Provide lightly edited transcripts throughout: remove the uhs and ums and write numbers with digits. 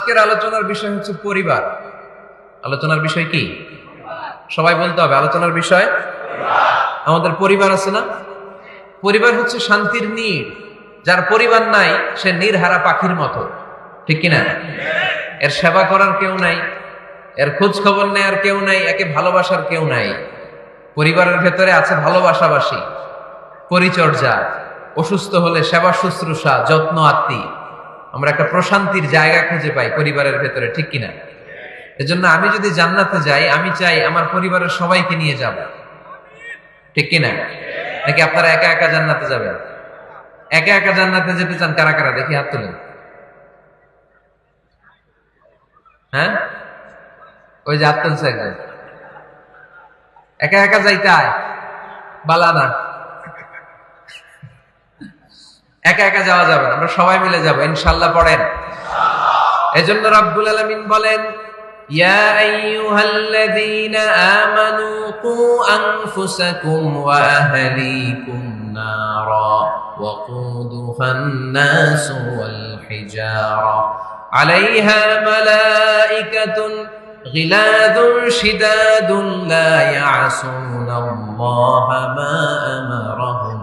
আজকের আলোচনার বিষয় হচ্ছে পরিবার। আলোচনার বিষয় কি? সবাই বলতে হবে আলোচনার বিষয়। আমাদের পরিবার আছে না? পরিবার হচ্ছে শান্তির নীড়। যার পরিবার নাই সে নীড়হারা পাখির মতো, ঠিক কিনা? এর সেবা করার কেউ নাই, এর খোঁজ খবর নেয়ার কেউ নাই, একে ভালোবাসার কেউ নাই। পরিবারের ভেতরে আছে ভালোবাসাবাসী, পরিচর্যা, অসুস্থ হলে সেবা শুশ্রূষা, যত্ন আত্মী। আমরা একটা প্রশান্তির জায়গা খুঁজে পাই পরিবারের ভেতরে, ঠিক কিনা? এজন্য আমি যদি জান্নাতে যাই, আমি চাই আমার পরিবারের সবাইকে নিয়ে যাব, ঠিক কিনা? নাকি আপনারা একা একা জান্নাতে যাবেন? একা একা জান্নাতে যেতে চান কারা কারা? দেখি হাত তুলেন। হ্যাঁ, ওই যে হাত তুলছে একজন। একা একা যাইতে আয় বালা না, একা একা যাওয়া যাবে না, আমরা সবাই মিলে যাবো ইনশাআল্লাহ। পড়েন। এজন্য রাব্বুল আলামিন বলেন, ইয়া আইয়ুহাল্লাযীনা আমানু কু আনফুসাকুম ওয়া আহলিকুম নারা ওয়াকুদুহান নাসু ওয়াল হিজারা আলাইহা মালাইকাতুন গিলাযুন শিদাদুন লা ইয়াসুনাল্লাহা মা আমারাহুম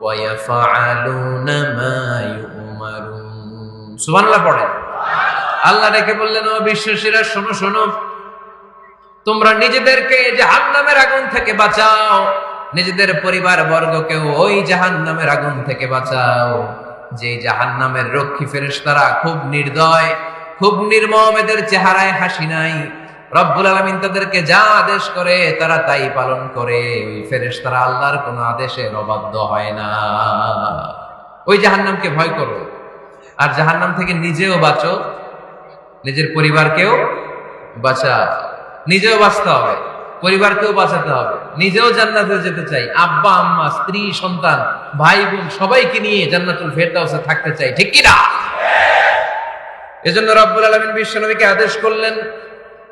ওয়া ইয়াফআলুনা মা ইউমারুন। সুবহানাল্লাহ পড়েন। আল্লাহ ডেকে বললেন, ও বিশ্বাসীরা শোনো শোনো, তোমরা নিজেদেরকে জাহান্নামের আগুন থেকে বাঁচাও, নিজেদের পরিবার বর্গকেও ওই জাহান্নামের আগুন থেকে বাঁচাও। যে জাহান্নামের রক্ষী ফেরেশতারা খুব নির্দয়, খুব নির্মম, এদের চেহারায় হাসি নাই। রব্বুল আলামিন তাদেরকে যা আদেশ করে তারা তাই পালন করে। ওই ফেরেশতারা আল্লাহর কোনো আদেশের অবাধ্য হয় না। ওই জাহান্নামকে ভয় করো, আর জাহান্নাম থেকে নিজেও বাঁচো, নিজের পরিবারকেও বাঁচা। নিজেও বাঁচতে হবে, পরিবারকেও বাঁচাতে হবে। নিজেও জান্নাতে যেতে চাই, আব্বা আম্মা স্ত্রী সন্তান ভাই বোন সবাইকে নিয়ে জান্নাতুল ফেরদাউসে থাকতে চাই, ঠিক কি না? এজন্য রব্বুল আলামিন বিশ্বনবীকে আদেশ করলেন,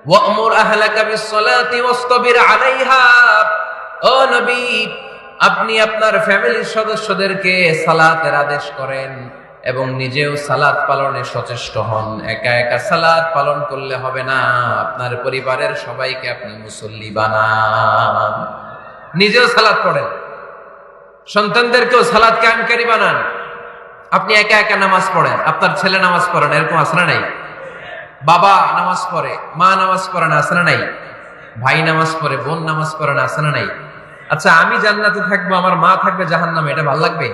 ওয়া'মুর আহলাকা বিস-সালাতি ওয়াসতাবির আলাইহা। ও নবী, আপনি আপনার ফ্যামিলির সদস্যদেরকে সালাতের আদেশ করেন এবং নিজেও সালাত পালনে সচেষ্ট হন। একা একা সালাত পালন করলে হবে না, আপনার পরিবারের সবাইকে আপনি মুসল্লি বানান। নিজেও সালাত পড়েন, সন্তানদেরকেও সালাত কায়েমকারী বানান। আপনি একা একা নামাজ পড়েন, আপনার ছেলে নামাজ পড়েন, এরকম আছে না নাই? বাবা নামাজ পড়ে, মা নামাজ পড়েন, আছে না নাই? ভাই নামাজ পড়ে, বোন নামাজ পড়েন, আছে না নাই? আচ্ছা, আমি জান্নাতে থাকবো, আমার মা থাকবে জাহান্নামে, এটা ভালো লাগবে?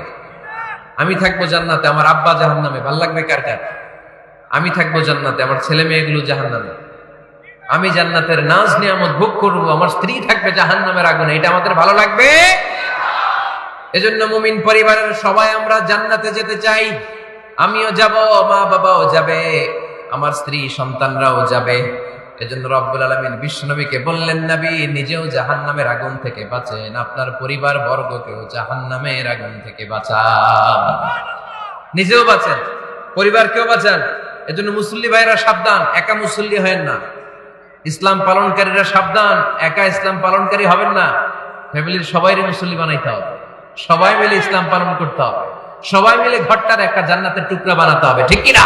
আমি থাকবো জান্নাতে, আমার আব্বা জাহান্নামে, ভাল লাগবে কার কার? আমি থাকবো জান্নাতে, আমার ছেলে মেয়েগুলো জাহান্নামে। আমি জান্নাতের নাজ নিয়ামত ভোগ করবো, আমার স্ত্রী থাকবে জাহান্নামের আগুনে, এটা আমাদের ভালো লাগবে? এজন্য মুমিন পরিবারের সবাই আমরা জান্নাতে যেতে চাই। আমিও যাব, মা বাবাও যাবে, আমার স্ত্রী সন্তানরাও যাবে। এজন্য রব্বুল আলামিন বিশ্বনবীকে বললেন, নবী নিজেও জাহান্নামের আগুন থেকে বাঁচেন, আপনার পরিবার বর্গকেও জাহান্নামের আগুন থেকে বাঁচান। নিজেও বাঁচেন, পরিবারকেও বাঁচান। এজন্য মুসল্লি ভাইরা সাবধান, একা মুসল্লি হয়েন না। ইসলাম পালনকারীরা সাবধান, একা ইসলাম পালনকারী হবেন না। ফ্যামিলির সবাইকে মুসল্লি বানাইতে হবে, সবাই মিলে ইসলাম পালন করতে হবে, সবাই মিলে ঘরটার একটা জান্নাতের টুকরা বানাতে হবে, ঠিক কি না?